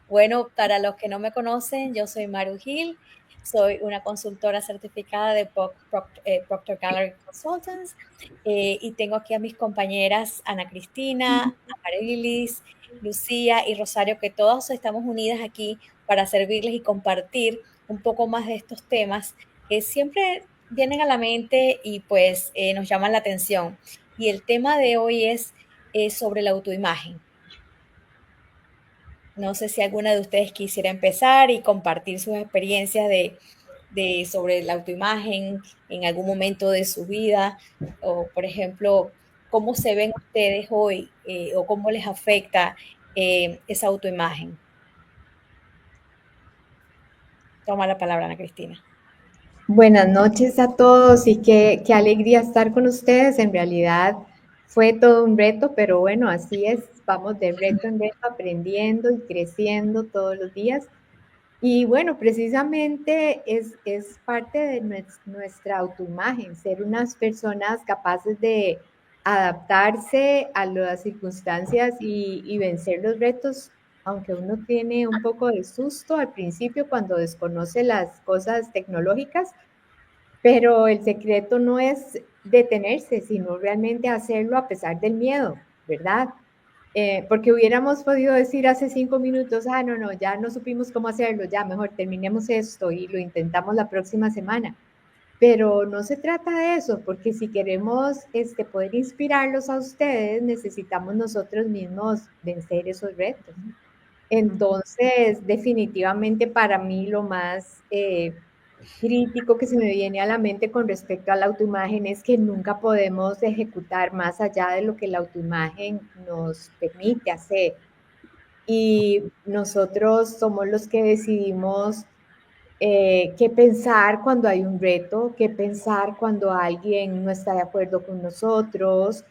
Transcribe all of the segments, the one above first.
Bueno, para los que no me conocen, yo soy Maru Gil, soy una consultora certificada de Proctor Gallery Consultants y tengo aquí a mis compañeras Ana Cristina, Amarilis, Lucía y Rosario, que todas estamos unidas aquí para servirles y compartir un poco más de estos temas que siempre vienen a la mente y pues nos llaman la atención. Y el tema de hoy es sobre la autoimagen. No sé si alguna de ustedes quisiera empezar y compartir sus experiencias sobre la autoimagen en algún momento de su vida, o por ejemplo, cómo se ven ustedes hoy o cómo les afecta esa autoimagen. Toma la palabra, Ana Cristina. Buenas noches a todos y qué alegría estar con ustedes. En realidad fue todo un reto, pero bueno, así es. Vamos de reto en reto aprendiendo y creciendo todos los días. Y bueno, precisamente es parte de nuestra autoimagen, ser unas personas capaces de adaptarse a las circunstancias y vencer los retos, aunque uno tiene un poco de susto al principio cuando desconoce las cosas tecnológicas, pero el secreto no es detenerse, sino realmente hacerlo a pesar del miedo, ¿verdad? Porque hubiéramos podido decir hace 5 minutos, no, no, ya no supimos cómo hacerlo, ya mejor terminemos esto y lo intentamos la próxima semana. Pero no se trata de eso, porque si queremos poder inspirarlos a ustedes, necesitamos nosotros mismos vencer esos retos. Entonces, definitivamente para mí lo más crítico que se me viene a la mente con respecto a la autoimagen es que nunca podemos ejecutar más allá de lo que la autoimagen nos permite hacer. Y nosotros somos los que decidimos qué pensar cuando hay un reto, qué pensar cuando alguien no está de acuerdo con nosotros,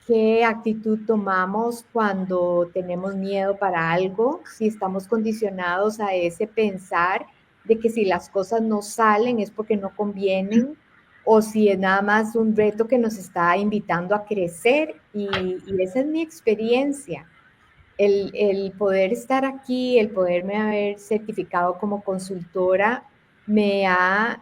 qué actitud tomamos cuando tenemos miedo para algo, si estamos condicionados a ese pensar de que si las cosas no salen es porque no convienen, o si es nada más un reto que nos está invitando a crecer. Y esa es mi experiencia. El poder estar aquí, el poderme haber certificado como consultora, me ha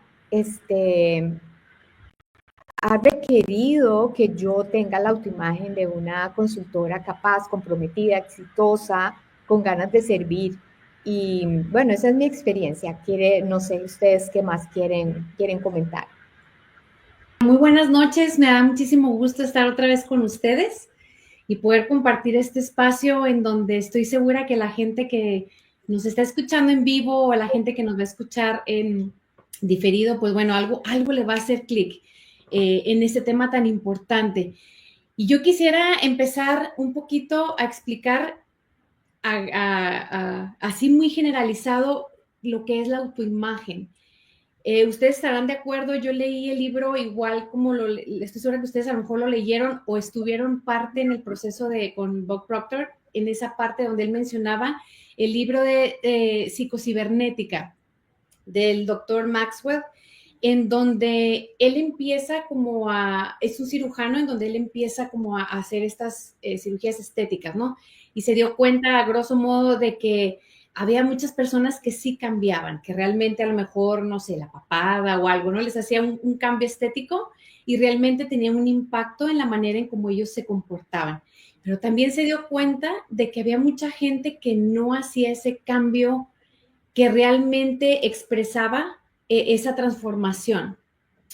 requerido que yo tenga la autoimagen de una consultora capaz, comprometida, exitosa, con ganas de servir. Y bueno, esa es mi experiencia. No sé ustedes qué más quieren comentar. Muy buenas noches, me da muchísimo gusto estar otra vez con ustedes y poder compartir este espacio en donde estoy segura que la gente que nos está escuchando en vivo o la gente que nos va a escuchar en diferido, pues bueno, algo le va a hacer clic en este tema tan importante. Y yo quisiera empezar un poquito a explicar así muy generalizado lo que es la autoimagen. Ustedes estarán de acuerdo, yo leí el libro igual como estoy segura que ustedes a lo mejor lo leyeron o estuvieron parte en el proceso con Bob Proctor, en esa parte donde él mencionaba el libro de psicocibernética del doctor Maxwell, en donde él empieza es un cirujano en donde él empieza como a hacer estas cirugías estéticas, ¿no? Y se dio cuenta, a grosso modo, de que había muchas personas que sí cambiaban, que realmente a lo mejor, no sé, la papada o algo, ¿no? Les hacía un cambio estético y realmente tenía un impacto en la manera en cómo ellos se comportaban. Pero también se dio cuenta de que había mucha gente que no hacía ese cambio que realmente expresaba esa transformación.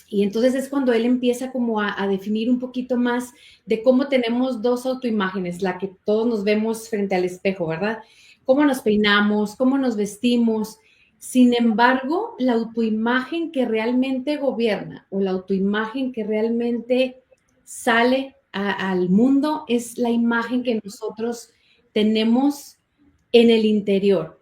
Y entonces es cuando él empieza como a definir un poquito más de cómo tenemos dos autoimágenes, la que todos nos vemos frente al espejo, ¿verdad? Cómo nos peinamos, cómo nos vestimos. Sin embargo, la autoimagen que realmente gobierna o la autoimagen que realmente sale al mundo es la imagen que nosotros tenemos en el interior.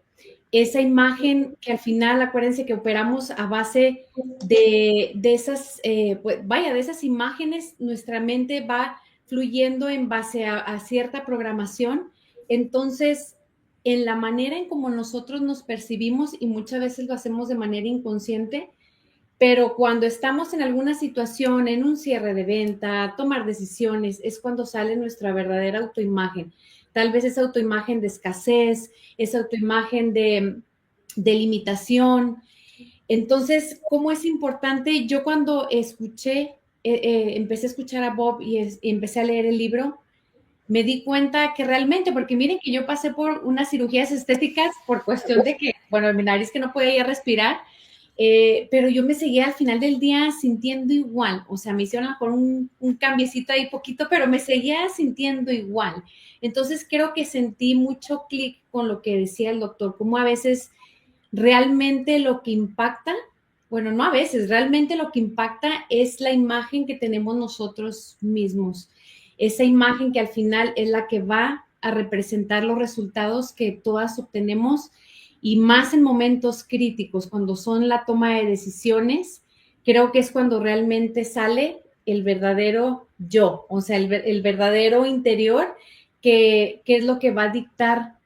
Esa imagen que al final, acuérdense que operamos a base de esas, pues, vaya, de esas imágenes, nuestra mente va fluyendo en base a cierta programación. Entonces, en la manera en como nosotros nos percibimos, y muchas veces lo hacemos de manera inconsciente, pero cuando estamos en alguna situación, en un cierre de venta, tomar decisiones, es cuando sale nuestra verdadera autoimagen. tal vez esa autoimagen de escasez, esa autoimagen de limitación. Entonces, ¿cómo es importante? Yo cuando empecé a escuchar a Bob y empecé a leer el libro, me di cuenta que realmente, porque miren que yo pasé por unas cirugías estéticas por cuestión de que, bueno, mi nariz que no podía ya respirar, pero yo me seguía al final del día sintiendo igual, o sea, me hicieron por un cambiecito ahí poquito, pero me seguía sintiendo igual. Entonces creo que sentí mucho clic con lo que decía el doctor, como a veces realmente lo que impacta, bueno, no a veces, realmente lo que impacta es la imagen que tenemos nosotros mismos, esa imagen que al final es la que va a representar los resultados que todas obtenemos y más en momentos críticos, cuando son la toma de decisiones, creo que es cuando realmente sale el verdadero yo, o sea, el verdadero interior, que es lo que va a dictar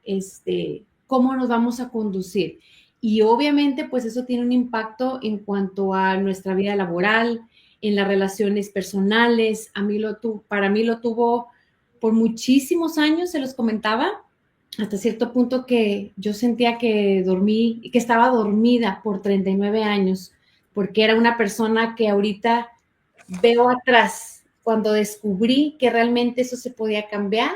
cómo nos vamos a conducir. Y obviamente, pues eso tiene un impacto en cuanto a nuestra vida laboral, en las relaciones personales. Para mí lo tuvo por muchísimos años, se los comentaba, hasta cierto punto que yo sentía que que estaba dormida por 39 años, porque era una persona que ahorita veo atrás. Cuando descubrí que realmente eso se podía cambiar,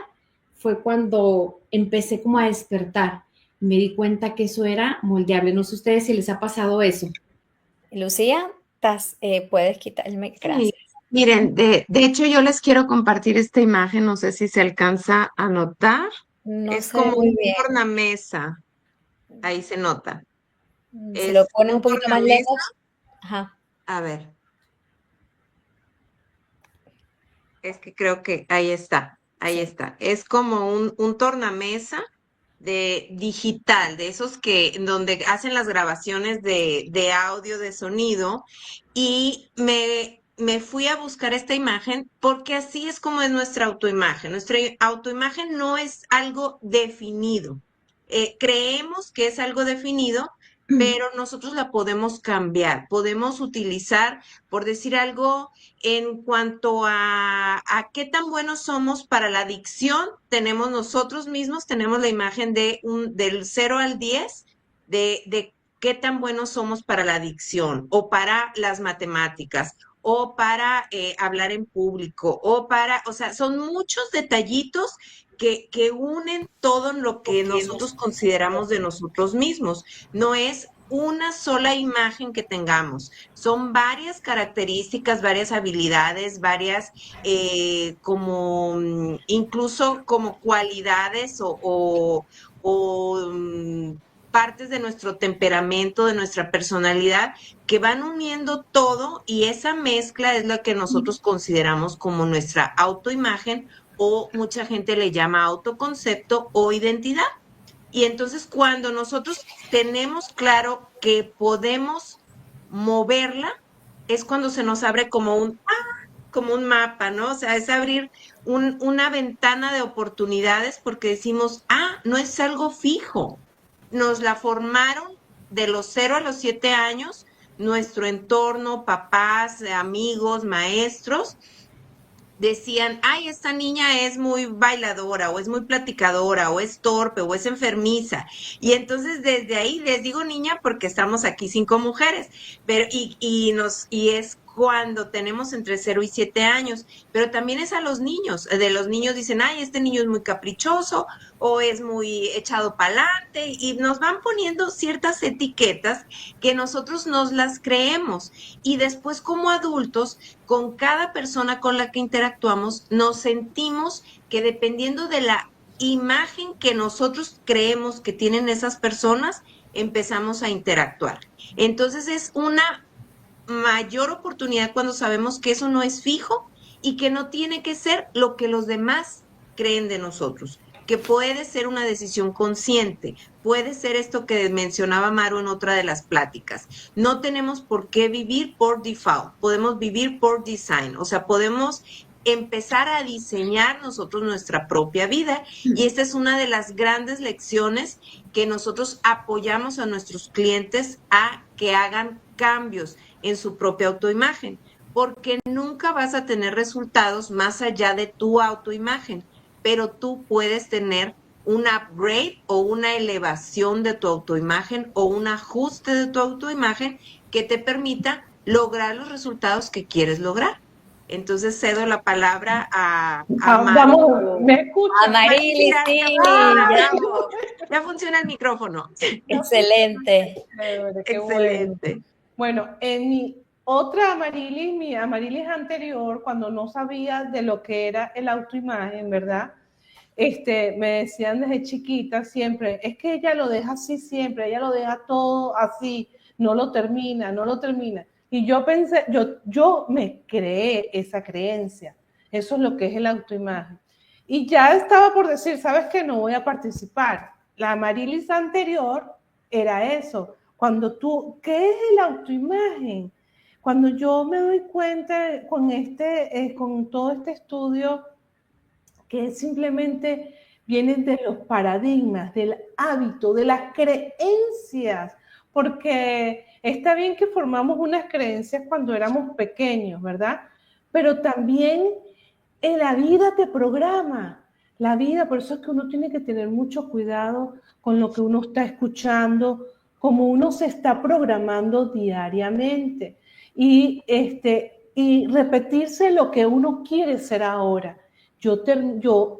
fue cuando empecé como a despertar. Me di cuenta que eso era moldeable. No sé ustedes si les ha pasado eso. Lucía, puedes quitarme, Sí, gracias. miren, de hecho yo les quiero compartir esta imagen, no sé si se alcanza a notar. No Es se ve como muy un bien. tornamesa, ahí se nota. Si lo Es pones un un poquito más tornamesa, lejos. Ajá. a ver, es que creo que ahí está, ahí Sí. está. Es como un tornamesa de digital, de esos que donde hacen las grabaciones de audio, de sonido, y me fui a buscar esta imagen porque así es como es nuestra autoimagen. Nuestra autoimagen no es algo definido. Creemos que es algo definido, pero nosotros la podemos cambiar, podemos utilizar, por decir algo, en cuanto a qué tan buenos somos para la dicción, tenemos nosotros mismos, tenemos la imagen del 0 al 10 de qué tan buenos somos para la dicción o para las matemáticas o para hablar en público o sea, son muchos detallitos que unen todo lo que nosotros consideramos de nosotros mismos. No es una sola imagen que tengamos, son varias características, varias habilidades, varias como incluso como cualidades o partes de nuestro temperamento, de nuestra personalidad, que van uniendo todo y esa mezcla es lo que nosotros consideramos como nuestra autoimagen o mucha gente le llama autoconcepto o identidad. Y entonces cuando nosotros tenemos claro que podemos moverla, es cuando se nos abre como un mapa, ¿no? O sea, es abrir una ventana de oportunidades porque decimos, no es algo fijo. Nos la formaron de los 0 a los 7 años, nuestro entorno, papás, amigos, maestros, decían, ay, esta niña es muy bailadora o es muy platicadora o es torpe o es enfermiza. Y entonces desde ahí les digo niña porque estamos aquí 5 mujeres, pero y es cuando tenemos entre 0 y 7 años, pero también es a los niños. De los niños dicen, ay, este niño es muy caprichoso o es muy echado para adelante y nos van poniendo ciertas etiquetas que nosotros nos las creemos y después como adultos con cada persona con la que interactuamos, nos sentimos que dependiendo de la imagen que nosotros creemos que tienen esas personas, empezamos a interactuar. Entonces es una mayor oportunidad cuando sabemos que eso no es fijo y que no tiene que ser lo que los demás creen de nosotros, que puede ser una decisión consciente, puede ser esto que mencionaba Maru en otra de las pláticas. No tenemos por qué vivir por default, podemos vivir por design, o sea, podemos empezar a diseñar nosotros nuestra propia vida y esta es una de las grandes lecciones que nosotros apoyamos a nuestros clientes a que hagan cambios en su propia autoimagen, porque nunca vas a tener resultados más allá de tu autoimagen. pero tú puedes tener un upgrade o una elevación de tu autoimagen o un ajuste de tu autoimagen que te permita lograr los resultados que quieres lograr. Entonces cedo la palabra a Maru. Vamos, ¿me escuchan? Amarili, Ya sí, funciona, ya, bravo. Ya funciona el micrófono. excelente. Chévere, qué bueno. Excelente. Bueno, en mi otra Amarilis, mi Amarilis anterior, cuando no sabía de lo que era el autoimagen, ¿verdad? Me decían desde chiquita siempre, es que ella lo deja así siempre, ella lo deja todo así, no lo termina, no lo termina. Y yo pensé, yo me creé esa creencia. Eso es lo que es el autoimagen. Y ya estaba por decir, ¿sabes qué? No voy a participar. La Amarilis anterior era eso. Cuando tú, ¿qué es el autoimagen? Cuando yo me doy cuenta con todo este estudio, que simplemente vienen de los paradigmas, del hábito, de las creencias, porque está bien que formamos unas creencias cuando éramos pequeños, ¿verdad? Pero también en la vida te programa, la vida, por eso es que uno tiene que tener mucho cuidado con lo que uno está escuchando, como uno se está programando diariamente y repetirse lo que uno quiere ser ahora.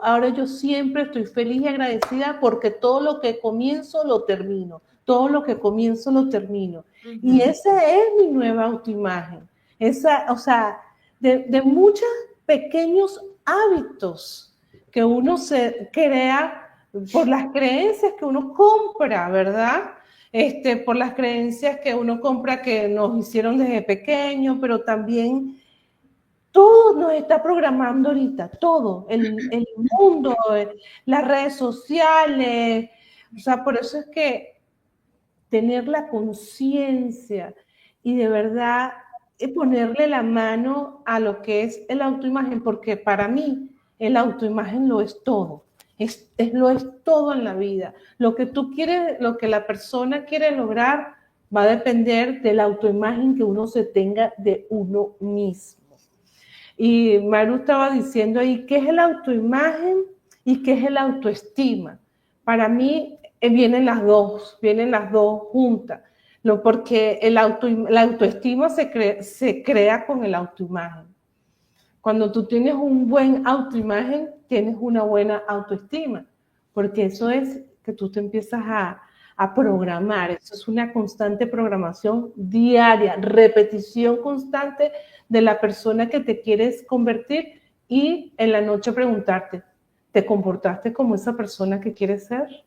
Ahora yo siempre estoy feliz y agradecida porque todo lo que comienzo lo termino, todo lo que comienzo lo termino. Y esa es mi nueva autoimagen. O sea, de muchos pequeños hábitos que uno se crea por las creencias que uno compra, ¿verdad? Por las creencias que uno compra que nos hicieron desde pequeño, pero también todo nos está programando ahorita, todo, el mundo, las redes sociales, o sea, por eso es que tener la conciencia y de verdad ponerle la mano a lo que es el autoimagen, porque para mí el autoimagen lo es todo, lo es todo en la vida. Lo que tú quieres, lo que la persona quiere lograr va a depender de la autoimagen que uno se tenga de uno mismo. Y Maru estaba diciendo ahí, ¿qué es el autoimagen y qué es el autoestima? Para mí vienen las dos juntas, porque la autoestima se crea con el autoimagen. Cuando tú tienes un buen autoimagen, tienes una buena autoestima, porque eso es que tú te empiezas a programar, eso es una constante programación diaria, repetición constante de la persona que te quieres convertir y en la noche preguntarte, ¿te comportaste como esa persona que quieres ser?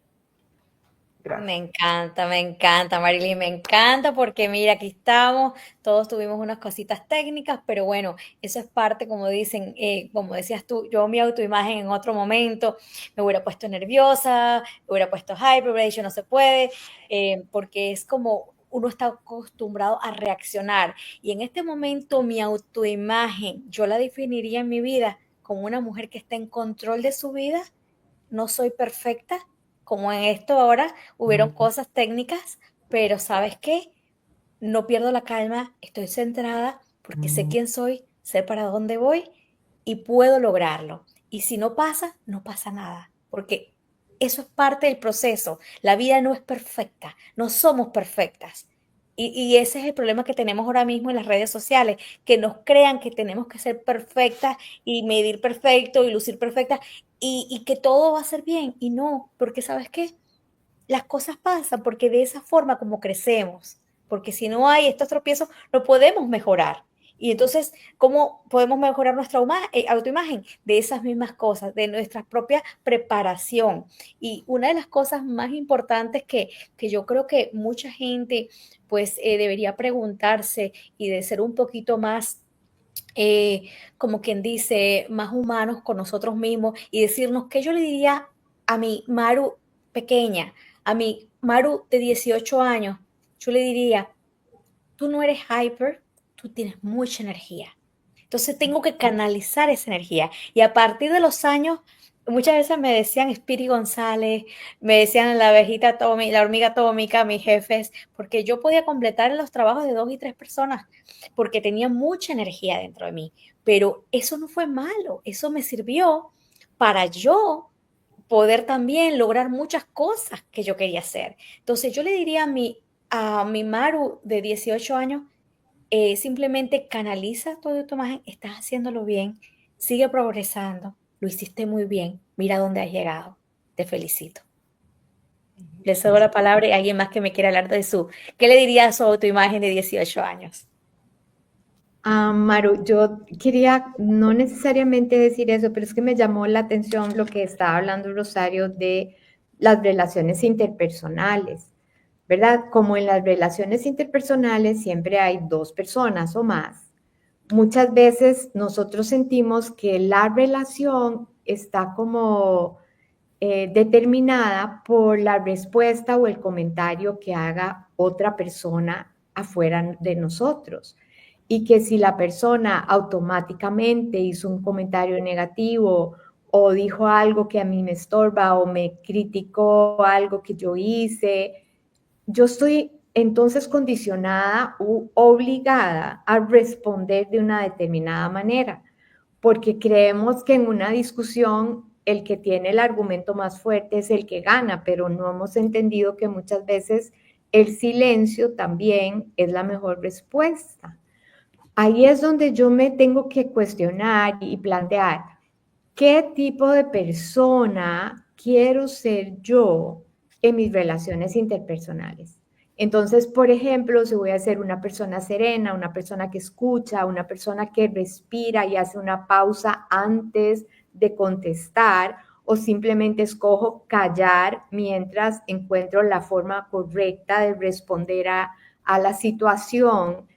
Gracias. Me encanta, Marilyn, me encanta porque mira, aquí estamos, todos tuvimos unas cositas técnicas, pero bueno, eso es parte, como dicen, como decías tú, yo mi autoimagen en otro momento me hubiera puesto nerviosa, me hubiera puesto hyper, hubiera dicho no se puede, porque es como uno está acostumbrado a reaccionar y en este momento mi autoimagen, yo la definiría en mi vida como una mujer que está en control de su vida, no soy perfecta, como en esto ahora hubieron cosas técnicas, pero ¿sabes qué? No pierdo la calma, estoy centrada porque sé quién soy, sé para dónde voy y puedo lograrlo. Y si no pasa, no pasa nada, porque eso es parte del proceso. La vida no es perfecta, no somos perfectas. Y ese es el problema que tenemos ahora mismo en las redes sociales, que nos crean que tenemos que ser perfectas y medir perfecto y lucir perfectas y que todo va a ser bien. Y no, porque ¿sabes qué? Las cosas pasan porque de esa forma como crecemos, porque si no hay estos tropiezos, no podemos mejorar. Y entonces, ¿cómo podemos mejorar nuestra autoimagen? De esas mismas cosas, de nuestra propia preparación. Y una de las cosas más importantes que yo creo que mucha gente pues debería preguntarse y de ser un poquito más como quien dice, más humanos con nosotros mismos y decirnos qué yo le diría a mi Maru pequeña, a mi Maru de 18 años, yo le diría, tú no eres hyper, tú tienes mucha energía. Entonces tengo que canalizar esa energía. Y a partir de los años, muchas veces me decían Spiri González, me decían la abejita atómica, la hormiga atómica, mis jefes, porque yo podía completar los trabajos de 2 y 3 personas, porque tenía mucha energía dentro de mí. Pero eso no fue malo, eso me sirvió para yo poder también lograr muchas cosas que yo quería hacer. Entonces yo le diría a mi Maru de 18 años, simplemente canaliza todo tu imagen, estás haciéndolo bien, sigue progresando, lo hiciste muy bien, mira dónde has llegado, te felicito. Le cedo la palabra y alguien más que me quiera hablar de ¿qué le dirías sobre tu imagen de 18 años? Maru, yo quería no necesariamente decir eso, pero es que me llamó la atención lo que estaba hablando Rosario de las relaciones interpersonales, ¿verdad? Como en las relaciones interpersonales siempre hay dos personas o más, muchas veces nosotros sentimos que la relación está como determinada por la respuesta o el comentario que haga otra persona afuera de nosotros. Y que si la persona automáticamente hizo un comentario negativo o dijo algo que a mí me estorba o me criticó algo que yo hice, yo estoy entonces condicionada u obligada a responder de una determinada manera, porque creemos que en una discusión el que tiene el argumento más fuerte es el que gana, pero no hemos entendido que muchas veces el silencio también es la mejor respuesta. Ahí es donde yo me tengo que cuestionar y plantear qué tipo de persona quiero ser yo en mis relaciones interpersonales. Entonces, por ejemplo, si voy a ser una persona serena, una persona que escucha, una persona que respira y hace una pausa antes de contestar, o simplemente escojo callar mientras encuentro la forma correcta de responder a la situación.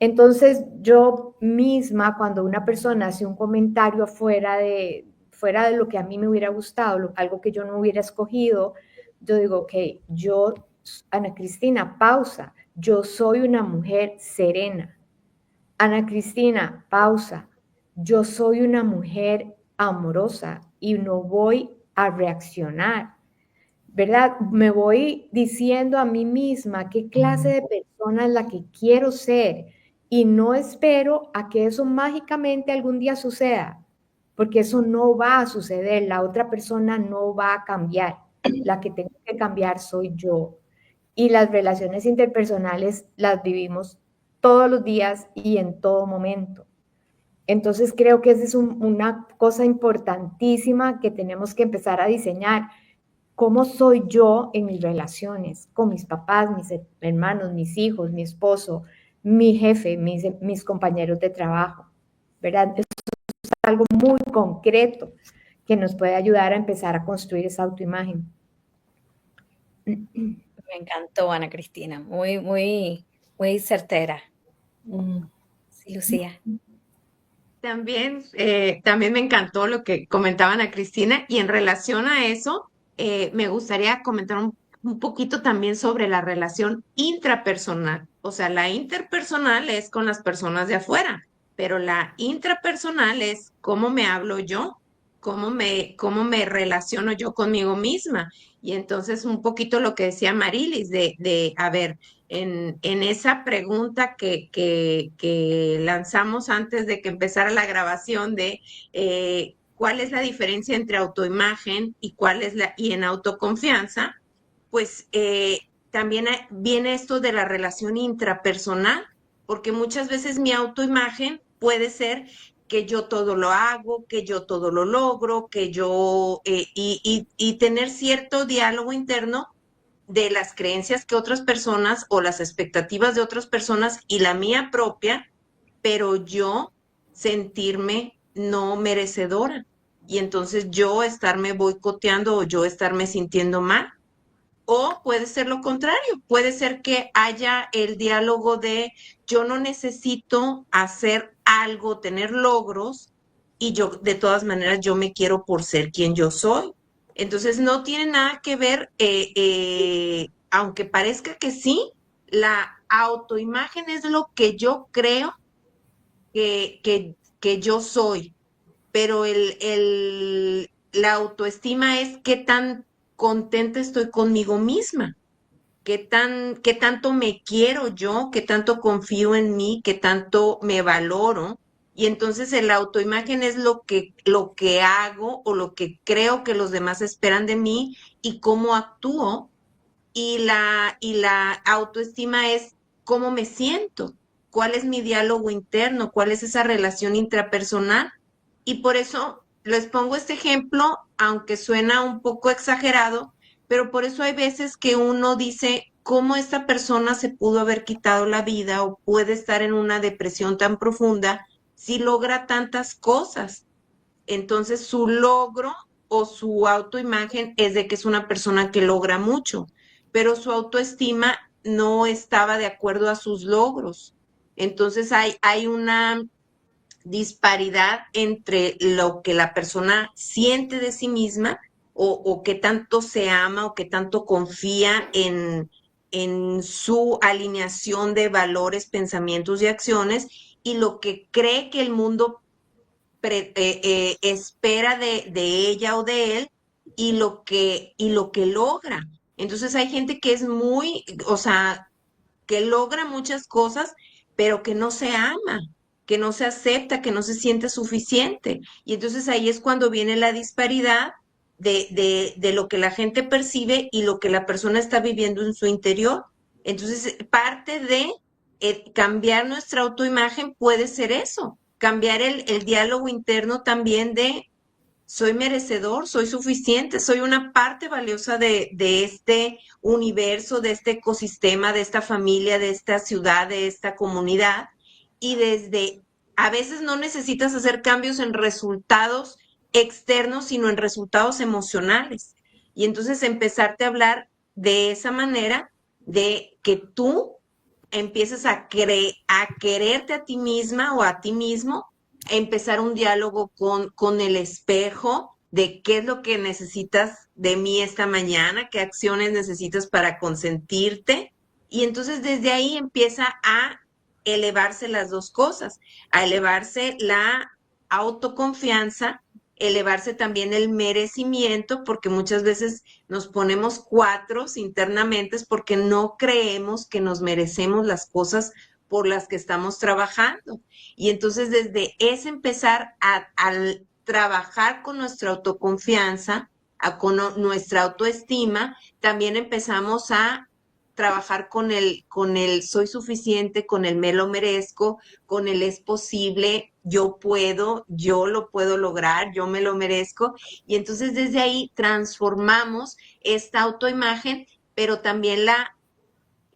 Entonces, yo misma, cuando una persona hace un comentario fuera de lo que a mí me hubiera gustado, algo que yo no hubiera escogido, yo digo, ok, yo, Ana Cristina, pausa, yo soy una mujer serena. Ana Cristina, pausa, yo soy una mujer amorosa y no voy a reaccionar, ¿verdad? Me voy diciendo a mí misma qué clase de persona es la que quiero ser y no espero a que eso mágicamente algún día suceda, porque eso no va a suceder, la otra persona no va a cambiar, la que tengo que cambiar soy yo. Y las relaciones interpersonales las vivimos todos los días y en todo momento. Entonces creo que esa es una cosa importantísima que tenemos que empezar a diseñar. ¿Cómo soy yo en mis relaciones con mis papás, mis hermanos, mis hijos, mi esposo, mi jefe, mis compañeros de trabajo? ¿Verdad? Eso es algo muy concreto que nos puede ayudar a empezar a construir esa autoimagen. Me encantó, Ana Cristina, muy, muy, muy certera. Sí, Lucía. También me encantó lo que comentaban a Cristina y en relación a eso, me gustaría comentar un poquito también sobre la relación intrapersonal. O sea, la interpersonal es con las personas de afuera, pero la intrapersonal es cómo me hablo yo, cómo me relaciono yo conmigo misma. Y entonces un poquito lo que decía Marilis a ver, en esa pregunta que lanzamos antes de que empezara la grabación de cuál es la diferencia entre autoimagen y y en autoconfianza, pues también viene esto de la relación intrapersonal, porque muchas veces mi autoimagen puede ser que yo todo lo hago, que yo todo lo logro, y tener cierto diálogo interno de las creencias que otras personas o las expectativas de otras personas y la mía propia, pero yo sentirme no merecedora y entonces yo estarme boicoteando o yo estarme sintiendo mal. O puede ser lo contrario, puede ser que haya el diálogo de yo no necesito hacer algo, tener logros, y yo de todas maneras yo me quiero por ser quien yo soy. Entonces no tiene nada que ver, aunque parezca que sí, la autoimagen es lo que yo creo que yo soy, pero la autoestima es qué tan contenta estoy conmigo misma, qué tanto me quiero yo, qué tanto confío en mí, qué tanto me valoro. Y entonces el autoimagen es lo que hago o lo que creo que los demás esperan de mí y cómo actúo. Y la autoestima es cómo me siento, cuál es mi diálogo interno, cuál es esa relación intrapersonal. Y por eso les pongo este ejemplo, aunque suena un poco exagerado, pero por eso hay veces que uno dice, ¿cómo esta persona se pudo haber quitado la vida o puede estar en una depresión tan profunda si logra tantas cosas? Entonces su logro o su autoimagen es de que es una persona que logra mucho, pero su autoestima no estaba de acuerdo a sus logros. Entonces hay una disparidad entre lo que la persona siente de sí misma o que tanto se ama o que tanto confía en su alineación de valores, pensamientos y acciones y lo que cree que el mundo espera de ella o de él y lo que logra. Entonces hay gente que es muy, o sea, que logra muchas cosas, pero que no se ama, que no se acepta, que no se siente suficiente. Y entonces ahí es cuando viene la disparidad de lo que la gente percibe y lo que la persona está viviendo en su interior. Entonces, parte de cambiar nuestra autoimagen puede ser eso, cambiar el diálogo interno también de soy merecedor, soy suficiente, soy una parte valiosa de este universo, de este ecosistema, de esta familia, de esta ciudad, de esta comunidad. Y desde, a veces no necesitas hacer cambios en resultados externos, sino en resultados emocionales. Y entonces empezarte a hablar de esa manera, de que tú empieces a quererte a ti misma o a ti mismo, empezar un diálogo con el espejo de qué es lo que necesitas de mí esta mañana, qué acciones necesitas para consentirte. Y entonces desde ahí empieza a elevarse las dos cosas, a elevarse la autoconfianza, elevarse también el merecimiento, porque muchas veces nos ponemos cuatros internamente porque no creemos que nos merecemos las cosas por las que estamos trabajando. Y entonces desde ese empezar a trabajar con nuestra autoconfianza, con nuestra autoestima, también empezamos a trabajar con el soy suficiente, con el me lo merezco, con el es posible, yo puedo, yo lo puedo lograr, yo me lo merezco. Y entonces desde ahí transformamos esta autoimagen, pero también la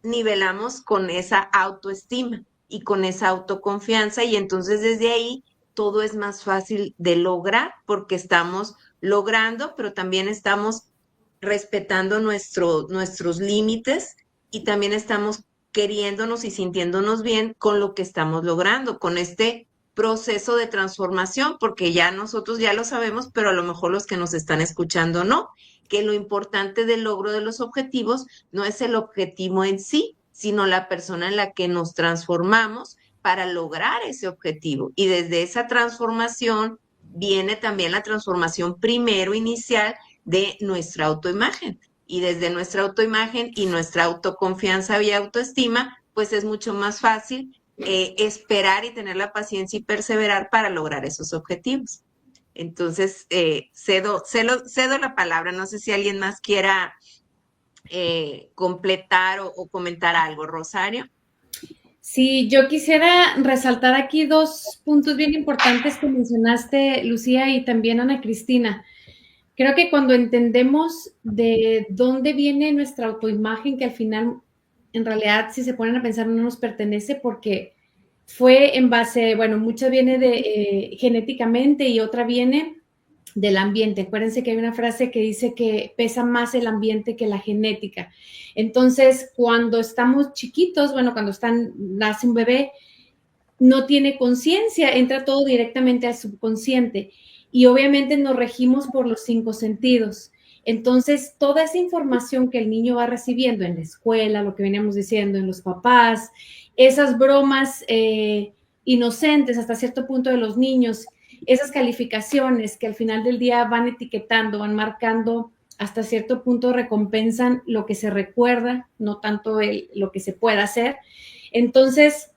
nivelamos con esa autoestima y con esa autoconfianza y entonces desde ahí todo es más fácil de lograr porque estamos logrando, pero también estamos respetando nuestros límites y también estamos queriéndonos y sintiéndonos bien con lo que estamos logrando, con este proceso de transformación, porque ya nosotros ya lo sabemos, pero a lo mejor los que nos están escuchando no, que lo importante del logro de los objetivos no es el objetivo en sí, sino la persona en la que nos transformamos para lograr ese objetivo. Y desde esa transformación viene también la transformación primero inicial de nuestra autoimagen. Y desde nuestra autoimagen y nuestra autoconfianza y autoestima, pues es mucho más fácil esperar y tener la paciencia y perseverar para lograr esos objetivos. Entonces, cedo la palabra. No sé si alguien más quiera completar o comentar algo. Rosario. Sí, yo quisiera resaltar aquí dos puntos bien importantes que mencionaste, Lucía, y también Ana Cristina. Creo que cuando entendemos de dónde viene nuestra autoimagen, que al final, en realidad, si se ponen a pensar, no nos pertenece porque fue en base, bueno, mucha viene de genéticamente y otra viene del ambiente. Acuérdense que hay una frase que dice que pesa más el ambiente que la genética. Entonces, cuando estamos chiquitos, bueno, cuando nace un bebé, no tiene conciencia, entra todo directamente al subconsciente y obviamente nos regimos por los 5 sentidos. Entonces, toda esa información que el niño va recibiendo en la escuela, lo que veníamos diciendo, en los papás, esas bromas inocentes hasta cierto punto de los niños, esas calificaciones que al final del día van etiquetando, van marcando, hasta cierto punto recompensan lo que se recuerda, no tanto lo que se pueda hacer. Entonces,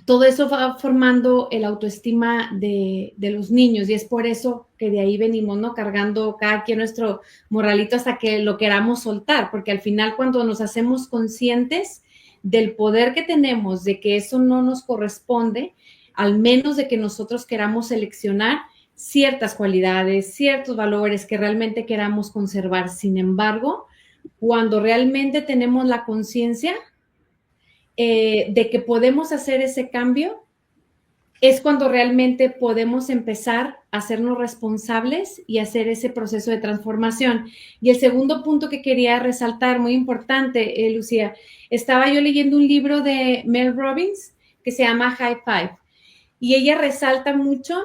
todo eso va formando el autoestima de los niños y es por eso que de ahí venimos, ¿no? Cargando cada quien nuestro morralito hasta que lo queramos soltar, porque al final cuando nos hacemos conscientes del poder que tenemos, de que eso no nos corresponde, al menos de que nosotros queramos seleccionar ciertas cualidades, ciertos valores que realmente queramos conservar. Sin embargo, cuando realmente tenemos la conciencia de que podemos hacer ese cambio, es cuando realmente podemos empezar a hacernos responsables y hacer ese proceso de transformación. Y el segundo punto que quería resaltar, muy importante, Lucía, estaba yo leyendo un libro de Mel Robbins que se llama High Five y ella resalta mucho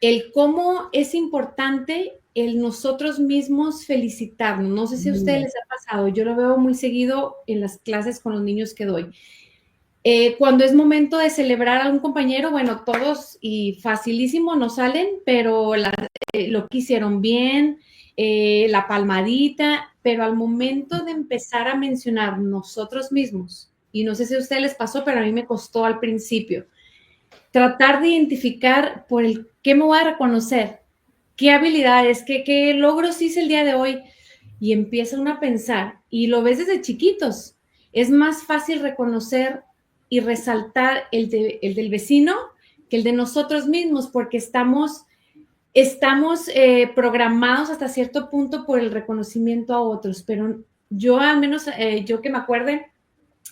el cómo es importante el nosotros mismos felicitarnos. No sé si a ustedes les ha pasado, yo lo veo muy seguido en las clases con los niños que doy. Cuando es momento de celebrar a un compañero, bueno, todos y facilísimo nos salen, pero lo que hicieron bien, la palmadita, pero al momento de empezar a mencionar nosotros mismos, y no sé si a ustedes les pasó, pero a mí me costó al principio, tratar de identificar por el qué me voy a reconocer, qué habilidades, qué logros hice el día de hoy, y empieza uno a pensar, y lo ves desde chiquitos, es más fácil reconocer y resaltar el del vecino que el de nosotros mismos, porque estamos programados hasta cierto punto por el reconocimiento a otros, pero yo al menos, yo que me acuerde,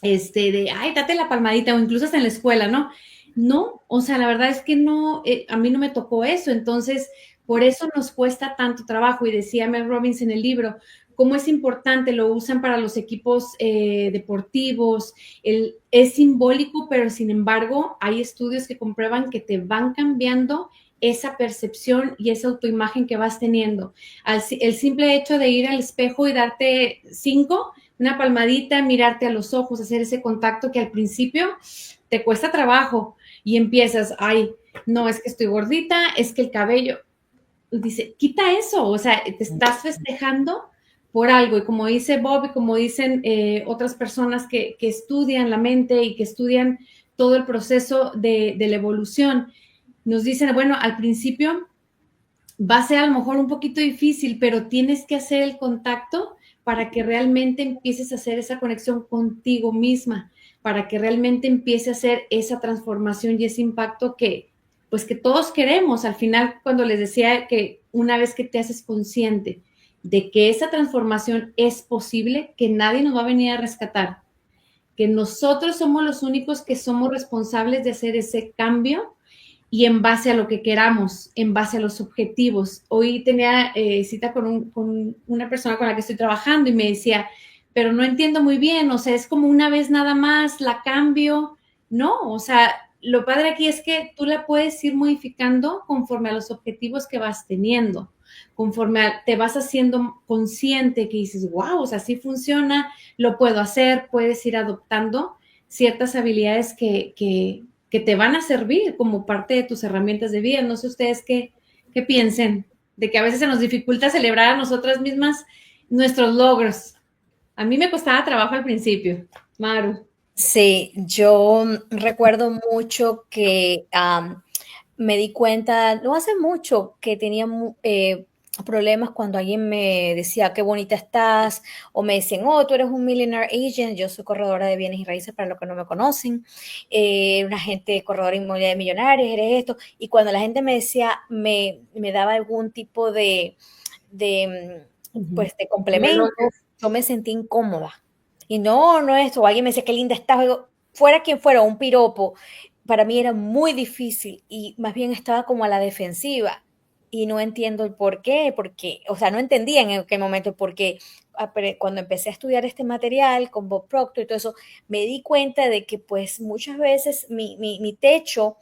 ay, date la palmadita, o incluso hasta en la escuela, ¿no? No, o sea, la verdad es que no, a mí no me tocó eso, entonces, por eso nos cuesta tanto trabajo, y decía Mel Robbins en el libro, cómo es importante, lo usan para los equipos deportivos, es simbólico, pero sin embargo, hay estudios que comprueban que te van cambiando esa percepción y esa autoimagen que vas teniendo. El simple hecho de ir al espejo y darte 5, una palmadita, mirarte a los ojos, hacer ese contacto que al principio te cuesta trabajo y empiezas, ay, no, es que estoy gordita, es que el cabello, dice, quita eso, o sea, te estás festejando por algo, y como dice Bob y como dicen otras personas que estudian la mente y que estudian todo el proceso de la evolución, nos dicen, bueno, al principio va a ser a lo mejor un poquito difícil, pero tienes que hacer el contacto para que realmente empieces a hacer esa conexión contigo misma, para que realmente empiece a hacer esa transformación y ese impacto que, pues que todos queremos. Al final, cuando les decía que una vez que te haces consciente de que esa transformación es posible, que nadie nos va a venir a rescatar, que nosotros somos los únicos que somos responsables de hacer ese cambio, y en base a lo que queramos, en base a los objetivos. Hoy tenía cita con una persona con la que estoy trabajando y me decía, pero no entiendo muy bien, o sea, es como una vez nada más, la cambio. No, o sea, lo padre aquí es que tú la puedes ir modificando conforme a los objetivos que vas teniendo, conforme te vas haciendo consciente que dices, wow, o sea, sí funciona, lo puedo hacer, puedes ir adoptando ciertas habilidades que te van a servir como parte de tus herramientas de vida. No sé ustedes qué piensen de que a veces se nos dificulta celebrar a nosotras mismas nuestros logros. A mí me costaba trabajo al principio, Maru. Sí, yo recuerdo mucho que me di cuenta, no hace mucho, que tenía problemas cuando alguien me decía qué bonita estás, o me decían, oh, tú eres un millionaire agent, yo soy corredora de bienes y raíces para los que no me conocen, una gente corredora inmobiliaria de millonarios, eres esto, y cuando la gente me decía, me daba algún tipo pues, de complemento, yo me sentí incómoda. Y no esto, o alguien me decía qué linda estás, digo, fuera quien fuera, un piropo, para mí era muy difícil y más bien estaba como a la defensiva y no entiendo el por qué, porque, o sea, no entendía en qué momento, porque cuando empecé a estudiar este material con Bob Proctor y todo eso, me di cuenta de que pues muchas veces mi techo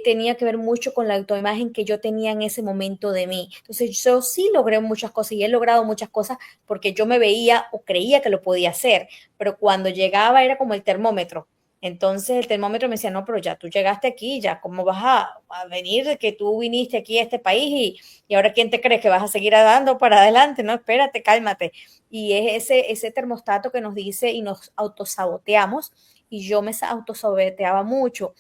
tenía que ver mucho con la autoimagen que yo tenía en ese momento de mí. Entonces yo sí logré muchas cosas y he logrado muchas cosas porque yo me veía o creía que lo podía hacer, pero cuando llegaba era como el termómetro. Entonces el termómetro me decía, no, pero ya tú llegaste aquí, ya cómo vas a venir de que tú viniste aquí a este país y ahora quién te crees que vas a seguir dando para adelante, no, espérate, cálmate. Y es ese termostato que nos dice y nos autosaboteamos y yo me autosaboteaba mucho.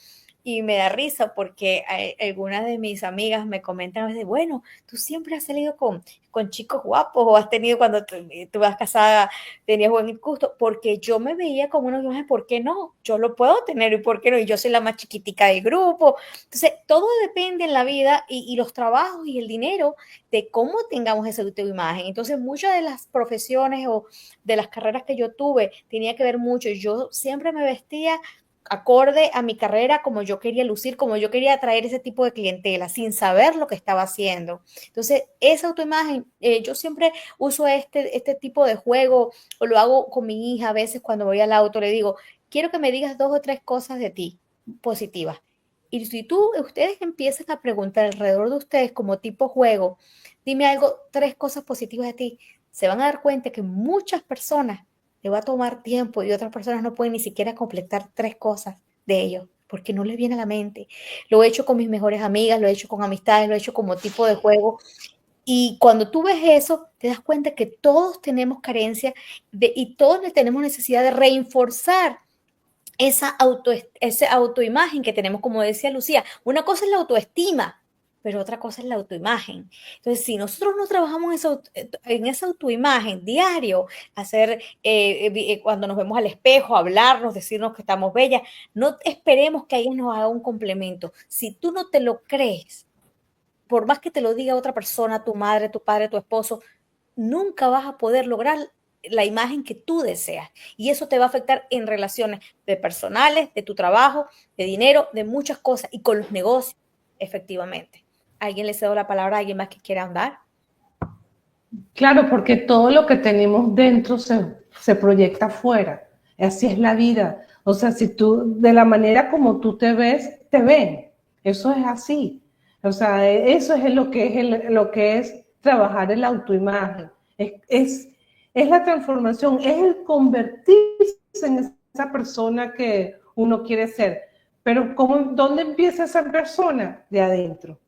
Y me da risa porque algunas de mis amigas me comentan a veces, bueno, tú siempre has salido con chicos guapos o has tenido cuando tú vas casada, tenías buen gusto, porque yo me veía como una imagen, ¿por qué no? Yo lo puedo tener y ¿por qué no? Y yo soy la más chiquitica del grupo. Entonces, todo depende en la vida y los trabajos y el dinero de cómo tengamos esa autoimagen. Entonces, muchas de las profesiones o de las carreras que yo tuve tenía que ver mucho. Yo siempre me vestía acorde a mi carrera, como yo quería lucir, como yo quería atraer ese tipo de clientela, sin saber lo que estaba haciendo. Entonces, esa autoimagen, yo siempre uso este tipo de juego, o lo hago con mi hija a veces cuando voy al auto, le digo, quiero que me digas 2 o 3 cosas de ti positivas. Y si ustedes empiezan a preguntar alrededor de ustedes como tipo juego, dime algo, 3 cosas positivas de ti, se van a dar cuenta que muchas personas le va a tomar tiempo y otras personas no pueden ni siquiera completar 3 cosas de ellos porque no les viene a la mente. Lo he hecho con mis mejores amigas, lo he hecho con amistades, lo he hecho como tipo de juego. Y cuando tú ves eso, te das cuenta que todos tenemos carencia y todos tenemos necesidad de reforzar esa autoimagen que tenemos, como decía Lucía. Una cosa es la autoestima, pero otra cosa es la autoimagen. Entonces, si nosotros no trabajamos en esa autoimagen diario, hacer cuando nos vemos al espejo, hablarnos, decirnos que estamos bellas, no esperemos que alguien nos haga un complemento. Si tú no te lo crees, por más que te lo diga otra persona, tu madre, tu padre, tu esposo, nunca vas a poder lograr la imagen que tú deseas. Y eso te va a afectar en relaciones de personales, de tu trabajo, de dinero, de muchas cosas y con los negocios, efectivamente. ¿Alguien le cedo la palabra a alguien más que quiera andar? Claro, porque todo lo que tenemos dentro se proyecta afuera. Así es la vida. O sea, si tú, de la manera como tú te ves, te ven. Eso es así. O sea, eso es lo que es trabajar en la autoimagen. Es la transformación, es el convertirse en esa persona que uno quiere ser. Pero ¿dónde empieza esa persona? De adentro.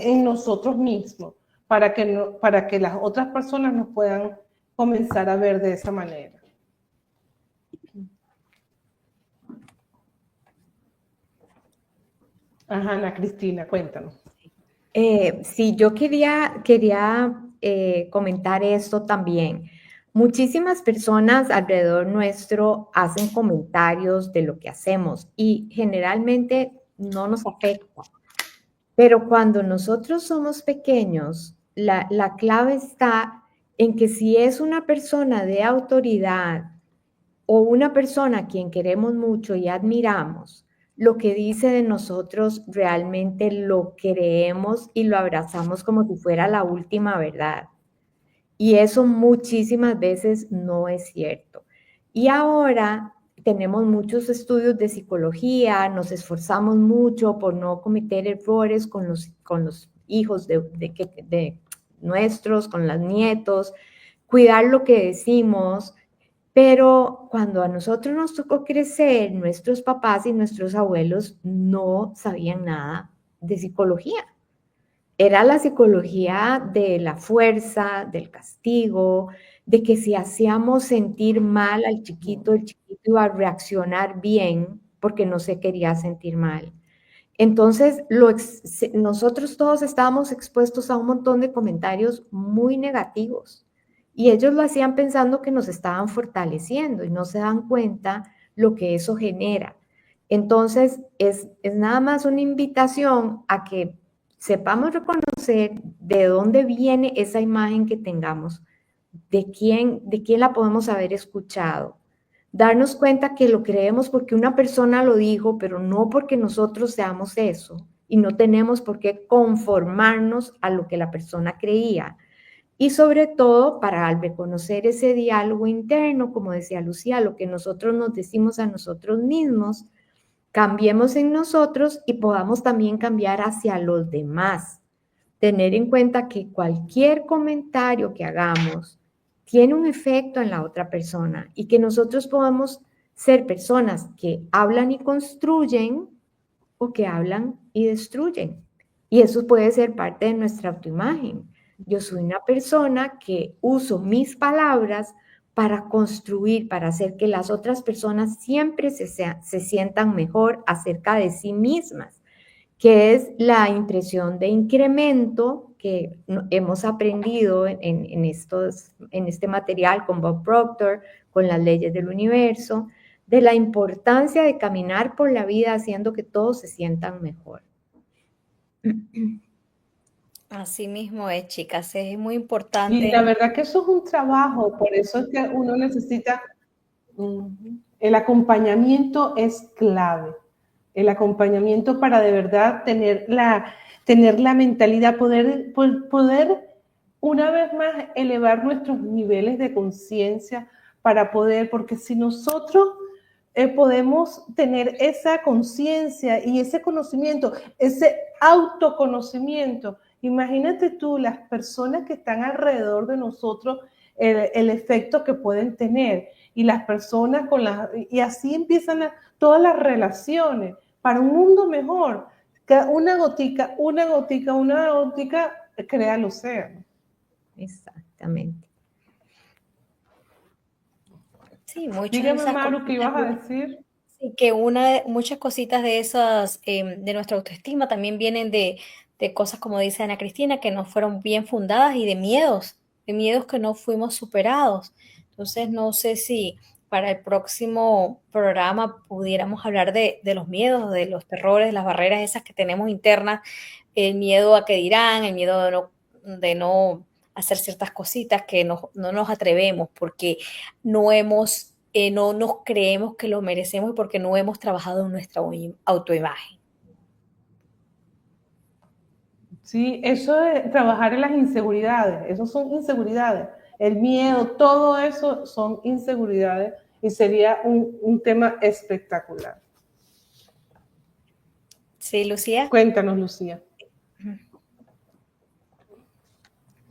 En nosotros mismos, para que las otras personas nos puedan comenzar a ver de esa manera. Ajá, Ana Cristina, cuéntanos. Sí, yo quería comentar esto también. Muchísimas personas alrededor nuestro hacen comentarios de lo que hacemos y generalmente no nos afecta. Pero cuando nosotros somos pequeños, la clave está en que si es una persona de autoridad o una persona a quien queremos mucho y admiramos, lo que dice de nosotros realmente lo creemos y lo abrazamos como si fuera la última verdad. Y eso muchísimas veces no es cierto. Y ahora tenemos muchos estudios de psicología, nos esforzamos mucho por no cometer errores con los hijos de nuestros, con los nietos, cuidar lo que decimos, pero cuando a nosotros nos tocó crecer, nuestros papás y nuestros abuelos no sabían nada de psicología. Era la psicología de la fuerza, del castigo, de que si hacíamos sentir mal al chiquito, el chiquito iba a reaccionar bien porque no se quería sentir mal. Entonces, nosotros todos estábamos expuestos a un montón de comentarios muy negativos y ellos lo hacían pensando que nos estaban fortaleciendo y no se dan cuenta lo que eso genera. Entonces, es nada más una invitación a que sepamos reconocer de dónde viene esa imagen que tengamos, de quién la podemos haber escuchado. Darnos cuenta que lo creemos porque una persona lo dijo, pero no porque nosotros seamos eso. Y no tenemos por qué conformarnos a lo que la persona creía. Y sobre todo, para al reconocer ese diálogo interno, como decía Lucía, lo que nosotros nos decimos a nosotros mismos, cambiemos en nosotros y podamos también cambiar hacia los demás. Tener en cuenta que cualquier comentario que hagamos tiene un efecto en la otra persona y que nosotros podamos ser personas que hablan y construyen o que hablan y destruyen. Y eso puede ser parte de nuestra autoimagen. Yo soy una persona que uso mis palabras para construir, para hacer que las otras personas siempre se sientan mejor acerca de sí mismas, que es la impresión de incremento que hemos aprendido en este material con Bob Proctor, con las leyes del universo, de la importancia de caminar por la vida haciendo que todos se sientan mejor. Así mismo es, chicas, es muy Y importante. la verdad que eso es un trabajo, por eso es que uno necesita, el acompañamiento es clave. El acompañamiento para de verdad tener la mentalidad, poder una vez más elevar nuestros niveles de conciencia para poder, porque si nosotros podemos tener esa conciencia y ese conocimiento, ese autoconocimiento, imagínate tú las personas que están alrededor de nosotros, el efecto que pueden tener y las personas y así empiezan todas las relaciones para un mundo mejor. Una gotica crea el océano. Exactamente. Sí, muchas de Dígame, esas Maru, ¿qué ibas a cositas, decir? sí, que muchas cositas de esas, de nuestra autoestima también vienen de cosas, como dice Ana Cristina, que no fueron bien fundadas y de miedos que no fuimos superados. Entonces, no sé si para el próximo programa pudiéramos hablar de los miedos, de los terrores, las barreras esas que tenemos internas, el miedo a qué dirán, el miedo de no hacer ciertas cositas que no nos atrevemos porque no nos creemos que lo merecemos y porque no hemos trabajado en nuestra autoimagen. Sí, eso es trabajar en las inseguridades, eso son inseguridades. El miedo, todo eso son inseguridades y sería un tema espectacular. Sí, Lucía. Cuéntanos, Lucía.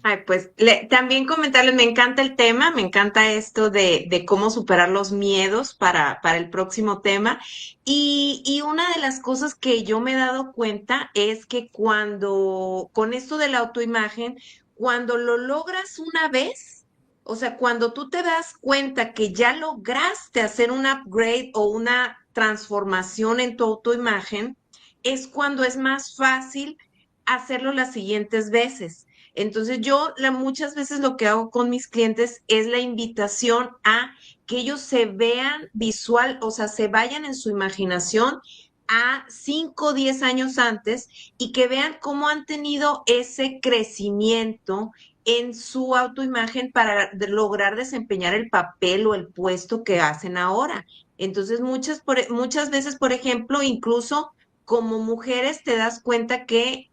Ay, pues también comentarles, me encanta el tema, me encanta esto de cómo superar los miedos para el próximo tema. Y una de las cosas que yo me he dado cuenta es que con esto de la autoimagen, cuando lo logras una vez, o sea, cuando tú te das cuenta que ya lograste hacer un upgrade o una transformación en tu autoimagen, es cuando es más fácil hacerlo las siguientes veces. Entonces yo muchas veces lo que hago con mis clientes es la invitación a que ellos se vean visual, o sea, se vayan en su imaginación a 5 o 10 años antes y que vean cómo han tenido ese crecimiento en su autoimagen para lograr desempeñar el papel o el puesto que hacen ahora. Entonces, muchas veces, por ejemplo, incluso como mujeres te das cuenta que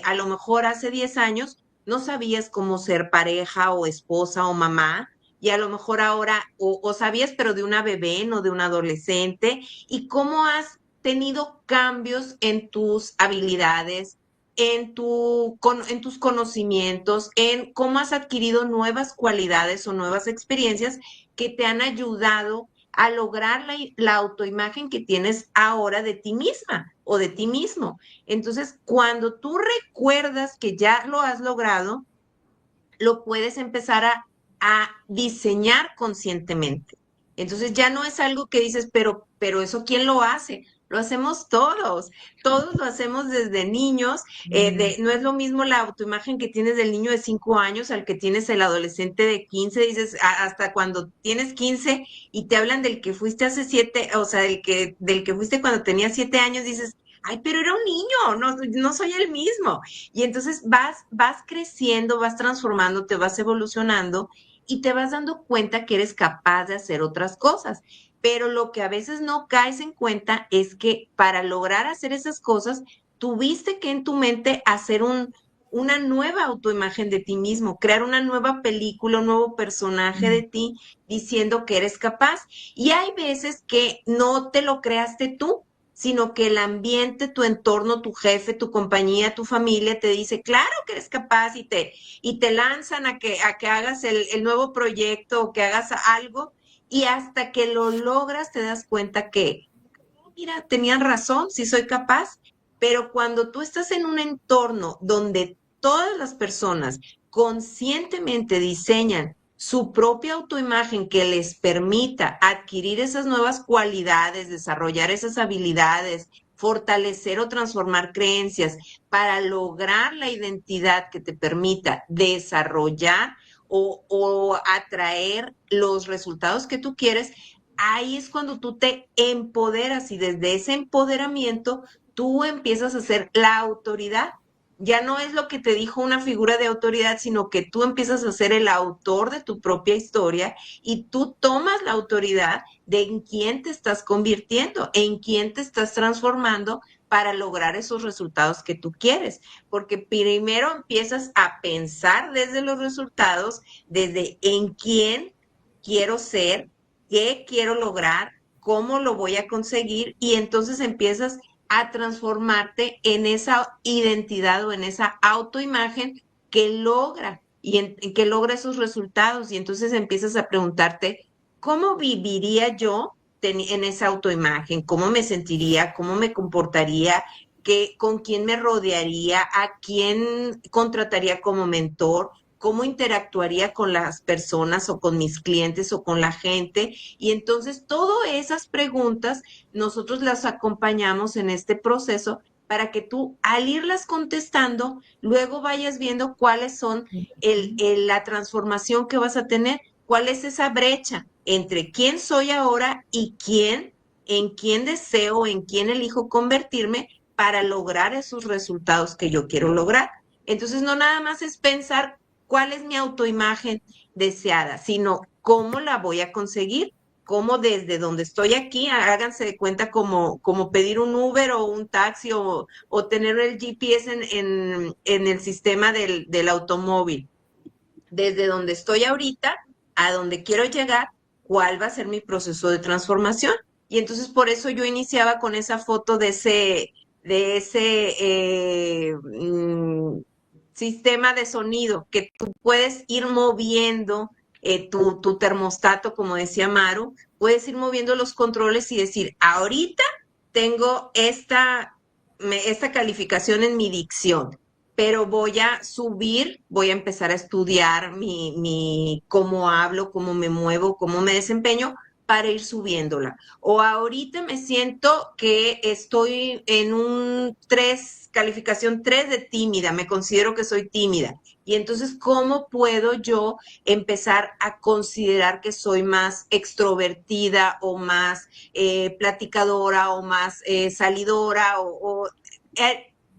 a lo mejor hace 10 años no sabías cómo ser pareja o esposa o mamá, y a lo mejor ahora o sabías, pero de una bebé, no de un adolescente, y cómo has tenido cambios en tus habilidades, en tus conocimientos, en cómo has adquirido nuevas cualidades o nuevas experiencias que te han ayudado a lograr la autoimagen que tienes ahora de ti misma o de ti mismo. Entonces, cuando tú recuerdas que ya lo has logrado, lo puedes empezar a diseñar conscientemente. Entonces ya no es algo que dices, pero eso ¿quién lo hace? Lo hacemos todos lo hacemos desde niños. No es lo mismo la autoimagen que tienes del niño de 5 años al que tienes el adolescente de 15. Dices, hasta cuando tienes 15 y te hablan del que fuiste hace 7, o sea, del que fuiste cuando tenías 7 años, dices, ay, pero era un niño, no soy el mismo. Y entonces vas creciendo, vas transformándote, vas evolucionando y te vas dando cuenta que eres capaz de hacer otras cosas. Pero lo que a veces no caes en cuenta es que para lograr hacer esas cosas, tuviste que en tu mente hacer una nueva autoimagen de ti mismo, crear una nueva película, un nuevo personaje de ti, diciendo que eres capaz. Y hay veces que no te lo creaste tú, sino que el ambiente, tu entorno, tu jefe, tu compañía, tu familia te dice, claro que eres capaz y te lanzan a que hagas el nuevo proyecto o que hagas algo y hasta que lo logras te das cuenta que, mira, tenían razón, sí soy capaz, pero cuando tú estás en un entorno donde todas las personas conscientemente diseñan su propia autoimagen que les permita adquirir esas nuevas cualidades, desarrollar esas habilidades, fortalecer o transformar creencias para lograr la identidad que te permita desarrollar o atraer los resultados que tú quieres, ahí es cuando tú te empoderas y desde ese empoderamiento tú empiezas a ser la autoridad. Ya no es lo que te dijo una figura de autoridad, sino que tú empiezas a ser el autor de tu propia historia y tú tomas la autoridad de en quién te estás convirtiendo, en quién te estás transformando para lograr esos resultados que tú quieres. Porque primero empiezas a pensar desde los resultados, desde en quién quiero ser, qué quiero lograr, cómo lo voy a conseguir y entonces empiezas a transformarte en esa identidad o en esa autoimagen que logra en que logra esos resultados y entonces empiezas a preguntarte, ¿cómo viviría yo en esa autoimagen? ¿Cómo me sentiría? ¿Cómo me comportaría? ¿Con quién me rodearía? ¿A quién contrataría como mentor? ¿Cómo interactuaría con las personas o con mis clientes o con la gente? Y entonces todas esas preguntas nosotros las acompañamos en este proceso para que tú al irlas contestando, luego vayas viendo cuáles son la transformación que vas a tener, cuál es esa brecha entre quién soy ahora y en quién deseo, en quién elijo convertirme para lograr esos resultados que yo quiero lograr. Entonces, no nada más es pensar cuál es mi autoimagen deseada, sino cómo la voy a conseguir, cómo desde donde estoy aquí, háganse de cuenta como pedir un Uber o un taxi o tener el GPS en el sistema del automóvil. Desde donde estoy ahorita a donde quiero llegar, cuál va a ser mi proceso de transformación. Y entonces por eso yo iniciaba con esa foto de ese sistema de sonido que tú puedes ir moviendo tu termostato, como decía Maru, puedes ir moviendo los controles y decir, ahorita tengo esta calificación en mi dicción, pero voy a subir, voy a empezar a estudiar cómo hablo, cómo me muevo, cómo me desempeño para ir subiéndola. O ahorita me siento que estoy en calificación 3 de tímida, me considero que soy tímida. Y entonces, ¿cómo puedo yo empezar a considerar que soy más extrovertida o más platicadora o más salidora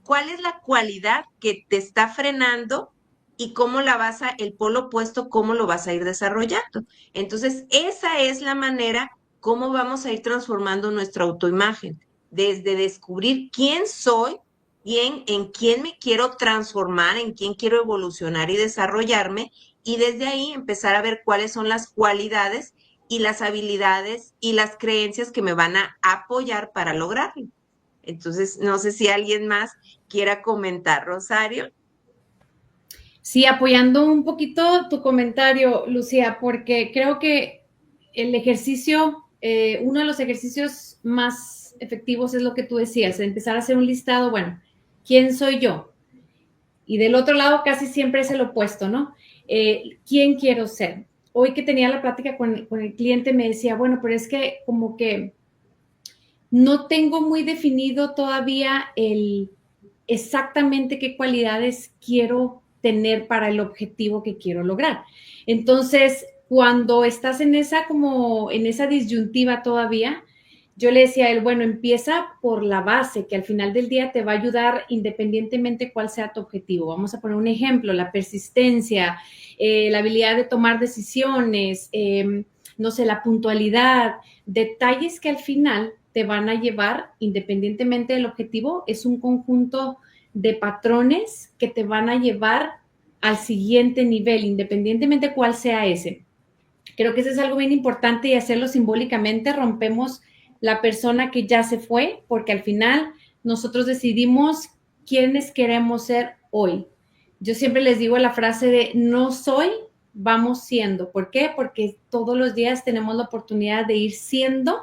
cuál es la cualidad que te está frenando y cómo el polo opuesto, cómo lo vas a ir desarrollando? Entonces, esa es la manera cómo vamos a ir transformando nuestra autoimagen, desde descubrir quién soy y en quién me quiero transformar, en quién quiero evolucionar y desarrollarme, y desde ahí empezar a ver cuáles son las cualidades y las habilidades y las creencias que me van a apoyar para lograrlo. Entonces, no sé si alguien más quiera comentar, Rosario. Sí, apoyando un poquito tu comentario, Lucía, porque creo que el ejercicio, uno de los ejercicios más efectivos es lo que tú decías, empezar a hacer un listado, bueno, ¿quién soy yo? Y del otro lado casi siempre es el opuesto, ¿no? ¿Quién quiero ser? Hoy que tenía la plática con el cliente me decía, bueno, pero es que como que no tengo muy definido todavía exactamente qué cualidades quiero tener para el objetivo que quiero lograr. Entonces, cuando estás en esa disyuntiva todavía, yo le decía a él, bueno, empieza por la base, que al final del día te va a ayudar independientemente cuál sea tu objetivo. Vamos a poner un ejemplo, la persistencia, la habilidad de tomar decisiones, no sé, la puntualidad, detalles que al final te van a llevar, independientemente del objetivo, es un conjunto de patrones que te van a llevar al siguiente nivel, independientemente cuál sea ese. Creo que eso es algo bien importante y hacerlo simbólicamente rompemos la persona que ya se fue, porque al final nosotros decidimos quiénes queremos ser hoy. Yo siempre les digo la frase de no soy, vamos siendo. ¿Por qué? Porque todos los días tenemos la oportunidad de ir siendo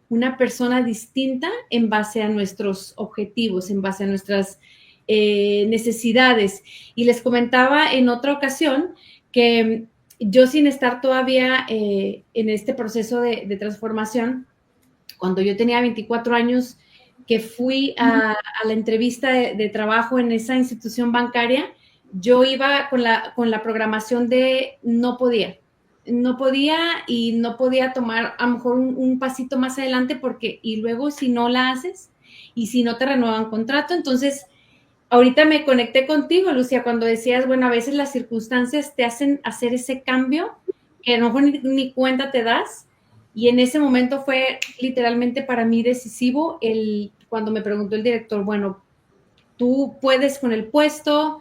una persona distinta en base a nuestros objetivos, en base a nuestras necesidades. Y les comentaba en otra ocasión que yo, sin estar todavía en este proceso de transformación, cuando yo tenía 24 años, que fui a la entrevista de trabajo en esa institución bancaria, yo iba con la programación de no podía y no podía tomar a lo mejor un pasito más adelante porque, y luego si no la haces y si no te renuevan contrato, entonces ahorita me conecté contigo, Lucia, cuando decías, bueno, a veces las circunstancias te hacen hacer ese cambio que a lo mejor ni cuenta te das. Y en ese momento fue literalmente para mí decisivo cuando me preguntó el director, bueno, tú puedes con el puesto,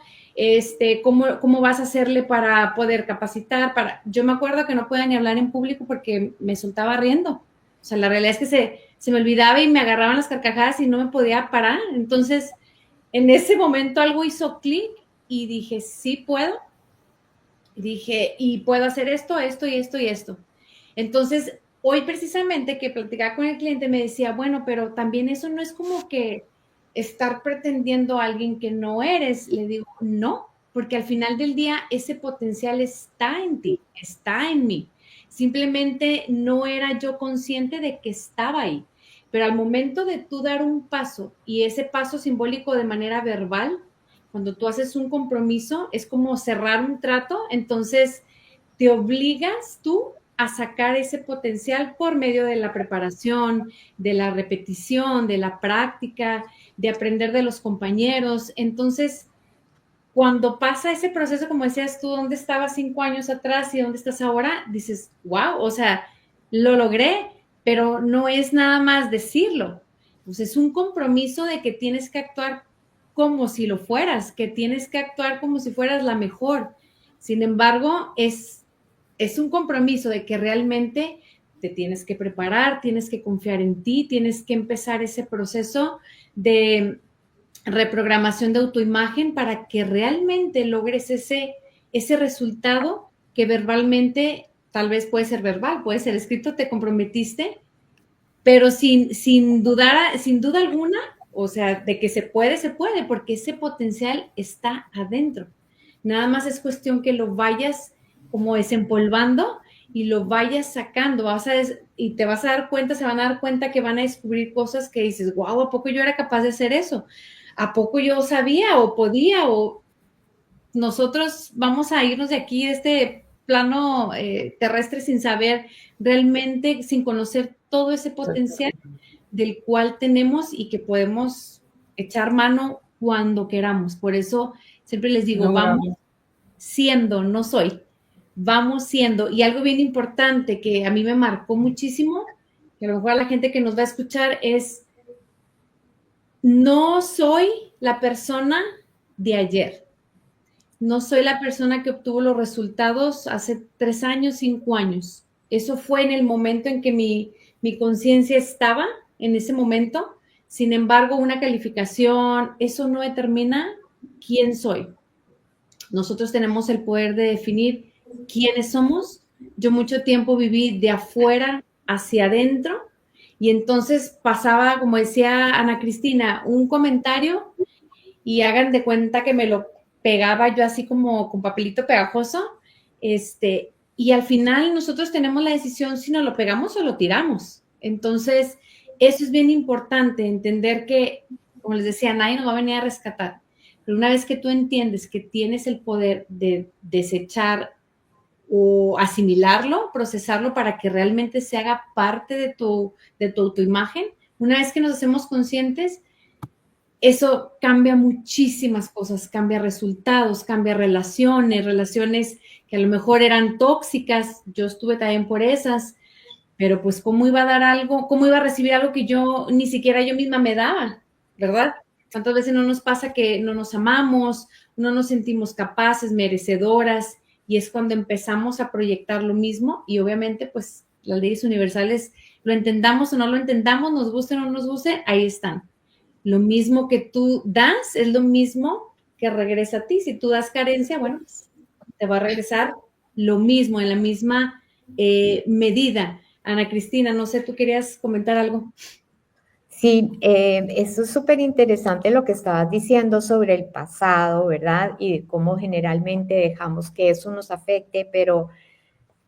¿cómo vas a hacerle para poder capacitar? Yo me acuerdo que no podía ni hablar en público porque me soltaba riendo. O sea, la realidad es que se me olvidaba y me agarraban las carcajadas y no me podía parar. Entonces, en ese momento algo hizo clic y dije, sí puedo. Dije, y puedo hacer esto, esto y esto y esto. Entonces, hoy precisamente que platicaba con el cliente me decía, bueno, pero también eso no es como que estar pretendiendo a alguien que no eres. Le digo, no, porque al final del día ese potencial está en ti, está en mí. Simplemente no era yo consciente de que estaba ahí. Pero al momento de tú dar un paso y ese paso simbólico de manera verbal, cuando tú haces un compromiso, es como cerrar un trato, entonces te obligas tú a sacar ese potencial por medio de la preparación, de la repetición, de la práctica, de aprender de los compañeros. Entonces, cuando pasa ese proceso, como decías tú, ¿dónde estabas 5 años atrás y dónde estás ahora? Dices, wow, o sea, lo logré, pero no es nada más decirlo. Pues es un compromiso de que tienes que actuar como si lo fueras, que tienes que actuar como si fueras la mejor. Sin embargo, es un compromiso de que realmente te tienes que preparar, tienes que confiar en ti, tienes que empezar ese proceso de reprogramación de autoimagen para que realmente logres ese resultado que verbalmente, tal vez puede ser verbal, puede ser escrito, te comprometiste, pero sin duda alguna, o sea, de que se puede, porque ese potencial está adentro. Nada más es cuestión que lo vayas como desempolvando y lo vayas sacando, y te vas a dar cuenta, se van a dar cuenta que van a descubrir cosas que dices, wow, ¿a poco yo era capaz de hacer eso? ¿A poco yo sabía o podía? O nosotros vamos a irnos de aquí, de este plano terrestre, sin saber realmente, sin conocer todo ese potencial del cual tenemos y que podemos echar mano cuando queramos. Por eso siempre les digo, vamos siendo, no soy, vamos siendo. Y algo bien importante que a mí me marcó muchísimo, que a lo mejor a la gente que nos va a escuchar es, no soy la persona de ayer. No soy la persona que obtuvo los resultados hace 3 años, 5 años. Eso fue en el momento en que mi conciencia estaba, en ese momento. Sin embargo, una calificación, eso no determina quién soy. Nosotros tenemos el poder de definir quiénes somos. Yo mucho tiempo viví de afuera hacia adentro y entonces pasaba, como decía Ana Cristina, un comentario y hagan de cuenta que me lo pegaba yo así como con papelito pegajoso, y al final nosotros tenemos la decisión si nos lo pegamos o lo tiramos. Entonces, eso es bien importante, entender que, como les decía, nadie nos va a venir a rescatar. Pero una vez que tú entiendes que tienes el poder de desechar o asimilarlo, procesarlo para que realmente se haga parte de tu autoimagen, una vez que nos hacemos conscientes, eso cambia muchísimas cosas, cambia resultados, cambia relaciones que a lo mejor eran tóxicas, yo estuve también por esas, pero pues cómo iba a dar algo, cómo iba a recibir algo que yo ni siquiera yo misma me daba, ¿verdad? ¿Cuántas veces no nos pasa que no nos amamos, no nos sentimos capaces, merecedoras, y es cuando empezamos a proyectar lo mismo y obviamente pues las leyes universales lo entendamos o no lo entendamos, nos guste o no nos guste, ahí están. Lo mismo que tú das es lo mismo que regresa a ti. Si tú das carencia, bueno, te va a regresar lo mismo, en la misma medida. Ana Cristina, no sé, ¿tú querías comentar algo? Sí, eso es súper interesante lo que estabas diciendo sobre el pasado, ¿verdad? Y de cómo generalmente dejamos que eso nos afecte, pero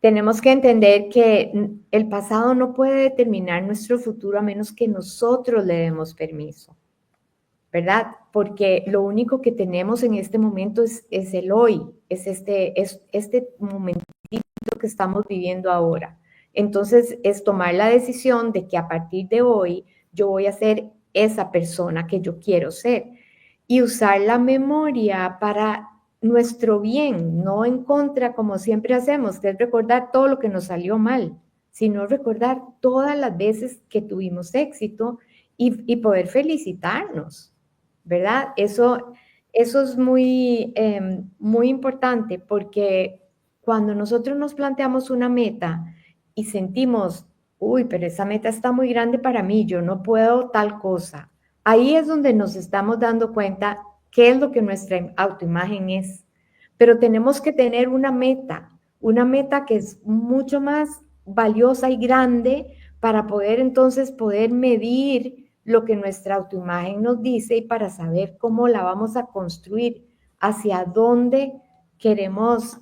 tenemos que entender que el pasado no puede determinar nuestro futuro a menos que nosotros le demos permiso, ¿verdad? Porque lo único que tenemos en este momento es el hoy, es este momentito que estamos viviendo ahora. Entonces, es tomar la decisión de que a partir de hoy yo voy a ser esa persona que yo quiero ser y usar la memoria para nuestro bien, no en contra como siempre hacemos, que es recordar todo lo que nos salió mal, sino recordar todas las veces que tuvimos éxito y poder felicitarnos, ¿verdad? Eso es muy importante porque cuando nosotros nos planteamos una meta y sentimos, uy, pero esa meta está muy grande para mí, yo no puedo tal cosa, ahí es donde nos estamos dando cuenta qué es lo que nuestra autoimagen es. Pero tenemos que tener una meta que es mucho más valiosa y grande para poder entonces poder medir lo que nuestra autoimagen nos dice y para saber cómo la vamos a construir, hacia dónde queremos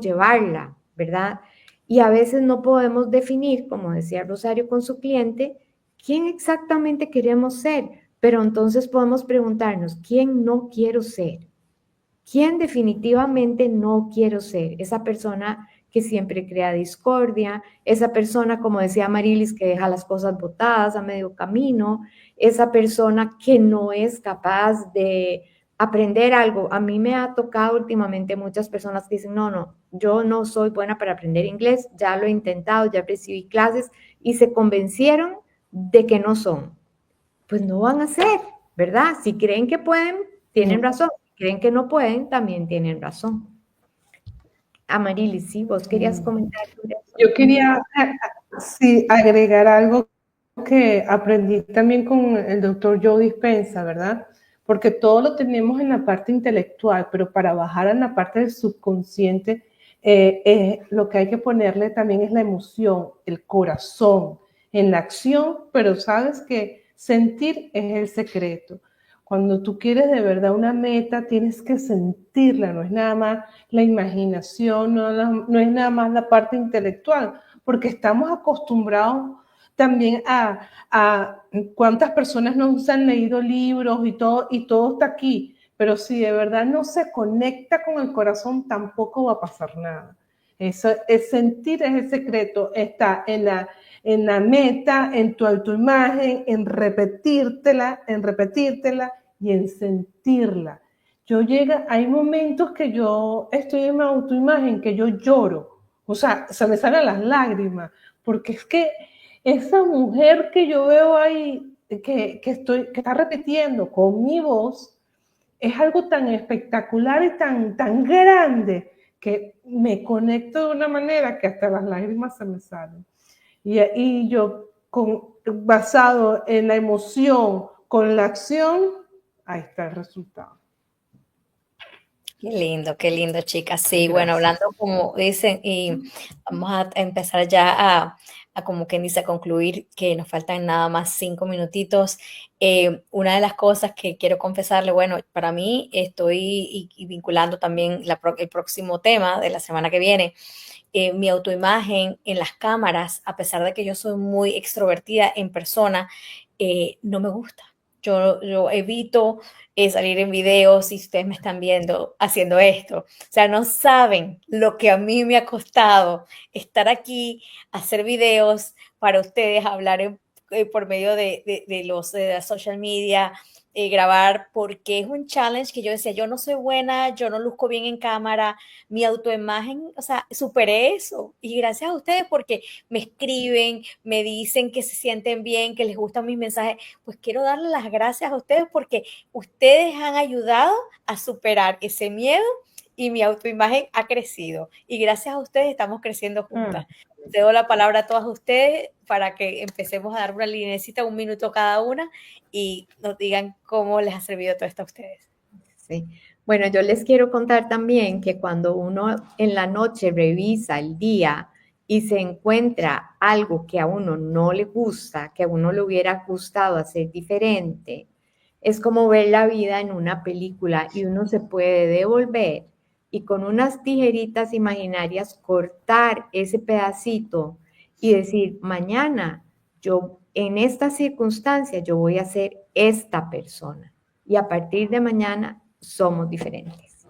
llevarla, ¿verdad? Y a veces no podemos definir, como decía Rosario con su cliente, quién exactamente queremos ser, pero entonces podemos preguntarnos, ¿quién no quiero ser? ¿Quién definitivamente no quiero ser? Esa persona que siempre crea discordia, esa persona, como decía Marilis, que deja las cosas botadas a medio camino, esa persona que no es capaz de aprender algo. A mí me ha tocado últimamente muchas personas que dicen, no, yo no soy buena para aprender inglés, ya lo he intentado, ya recibí clases y se convencieron de que no son. Pues no van a ser, ¿verdad? Si creen que pueden, tienen razón. Si creen que no pueden, también tienen razón. Amarilis, sí, vos querías comentar sobre eso. Yo quería sí, agregar algo que aprendí también con el doctor Joe Dispenza, ¿verdad? Porque todo lo tenemos en la parte intelectual, pero para bajar a la parte del subconsciente, lo que hay que ponerle también es la emoción, el corazón, en la acción, pero sabes que sentir es el secreto. Cuando tú quieres de verdad una meta, tienes que sentirla, no es nada más la imaginación, no es nada más la parte intelectual, porque estamos acostumbrados también a cuántas personas nos han leído libros y todo está aquí, pero si de verdad no se conecta con el corazón, tampoco va a pasar nada. Eso, es sentir es el secreto, está en la meta, en tu autoimagen, en repetírtela y en sentirla. Hay momentos que yo estoy en mi autoimagen, que yo lloro, o sea, se me salen las lágrimas, porque es que esa mujer que yo veo ahí, que está repitiendo con mi voz, es algo tan espectacular y tan grande que me conecto de una manera que hasta las lágrimas se me salen. Y yo, basado en la emoción, con la acción, ahí está el resultado. Qué lindo, chicas. Sí, Gracias. bueno, hablando como dicen, y vamos a empezar ya a como quien dice, a concluir, que nos faltan nada más 5 minutitos. Una de las cosas que quiero confesarle, bueno, para mí estoy y vinculando también el próximo tema de la semana que viene, mi autoimagen en las cámaras, a pesar de que yo soy muy extrovertida en persona, no me gusta. Yo evito salir en videos si ustedes me están viendo haciendo esto. O sea, no saben lo que a mí me ha costado estar aquí, hacer videos para ustedes, hablar por medio de los social media, grabar, porque es un challenge que yo decía, yo no soy buena, yo no luzco bien en cámara, mi autoimagen, o sea, superé eso. Y gracias a ustedes porque me escriben, me dicen que se sienten bien, que les gustan mis mensajes. Pues quiero darles las gracias a ustedes porque ustedes han ayudado a superar ese miedo y mi autoimagen ha crecido. Y gracias a ustedes estamos creciendo juntas. Te doy la palabra a todas ustedes para que empecemos a dar una linecita, 1 minuto cada una, y nos digan cómo les ha servido todo esto a ustedes. Sí. Bueno, yo les quiero contar también que cuando uno en la noche revisa el día y se encuentra algo que a uno no le gusta, que a uno le hubiera gustado hacer diferente, es como ver la vida en una película y uno se puede devolver y con unas tijeritas imaginarias cortar ese pedacito y decir, mañana yo en esta circunstancia yo voy a ser esta persona y a partir de mañana somos diferentes.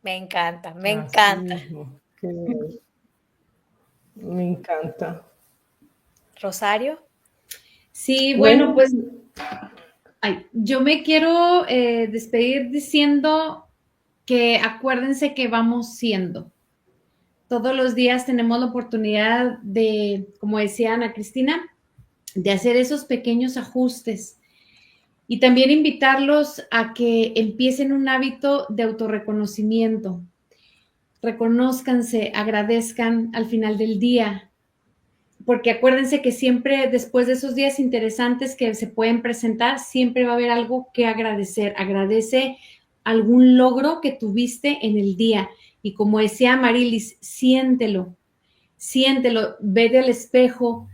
Me encanta, me Así encanta. mismo. Me encanta. Rosario. Sí, bueno, pues yo me quiero despedir diciendo que acuérdense que vamos siendo. Todos los días tenemos la oportunidad de, como decía Ana Cristina, de hacer esos pequeños ajustes y también invitarlos a que empiecen un hábito de autorreconocimiento. Reconózcanse, agradezcan al final del día, porque acuérdense que siempre después de esos días interesantes que se pueden presentar, siempre va a haber algo que agradecer. Agradece algún logro que tuviste en el día. Y como decía Marilis, siéntelo, vete al espejo.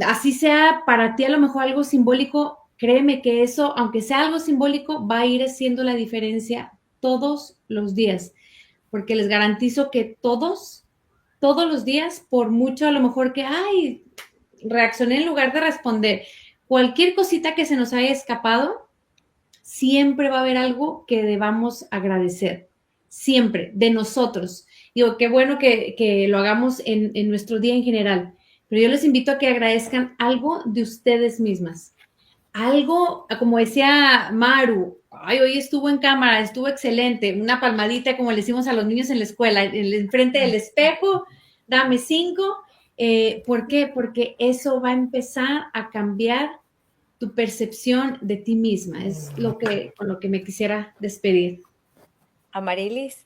Así sea para ti a lo mejor algo simbólico, créeme que eso, aunque sea algo simbólico, va a ir haciendo la diferencia todos los días. Porque les garantizo que todos los días, por mucho a lo mejor que, reaccioné en lugar de responder, cualquier cosita que se nos haya escapado, siempre va a haber algo que debamos agradecer, siempre, de nosotros. Digo, qué bueno que lo hagamos en nuestro día en general, pero yo les invito a que agradezcan algo de ustedes mismas. Algo, como decía Maru, hoy estuvo en cámara, estuvo excelente, una palmadita como le decimos a los niños en la escuela, enfrente del espejo, dame 5. ¿Por qué? Porque eso va a empezar a cambiar tu percepción de ti misma. Es con lo que me quisiera despedir. Amarilis.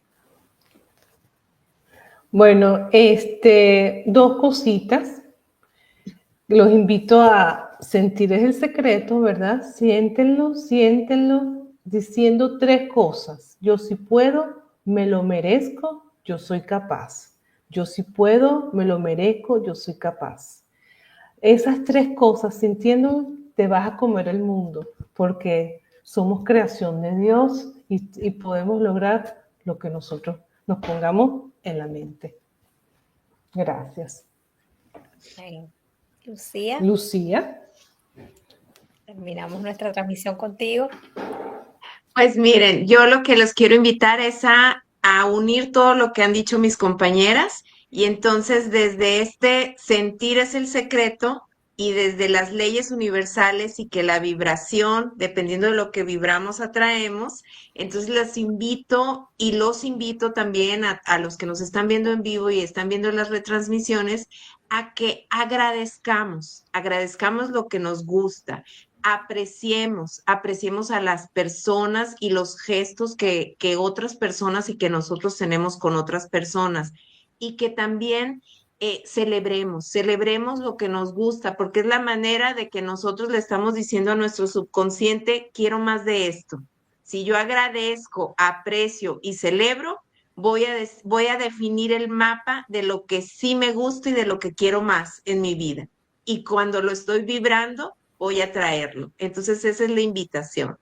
Bueno, 2 cositas. Los invito a sentir el secreto, ¿verdad? Siéntenlo, diciendo 3 cosas. Yo sí puedo, me lo merezco, yo soy capaz. Yo sí puedo, me lo merezco, yo soy capaz. Esas 3 cosas, sintiendo, te vas a comer el mundo, porque somos creación de Dios y podemos lograr lo que nosotros nos pongamos en la mente. Gracias. Lucía. Terminamos nuestra transmisión contigo. Pues miren, yo lo que los quiero invitar es a unir todo lo que han dicho mis compañeras y entonces desde este sentir es el secreto y desde las leyes universales y que la vibración, dependiendo de lo que vibramos, atraemos, entonces las invito y los invito también a los que nos están viendo en vivo y están viendo las retransmisiones a que agradezcamos lo que nos gusta. Apreciemos a las personas y los gestos que otras personas y que nosotros tenemos con otras personas y que también celebremos lo que nos gusta, porque es la manera de que nosotros le estamos diciendo a nuestro subconsciente, quiero más de esto. Si yo agradezco, aprecio y celebro, voy a definir el mapa de lo que sí me gusta y de lo que quiero más en mi vida. Y cuando lo estoy vibrando, voy a traerlo. Entonces esa es la invitación.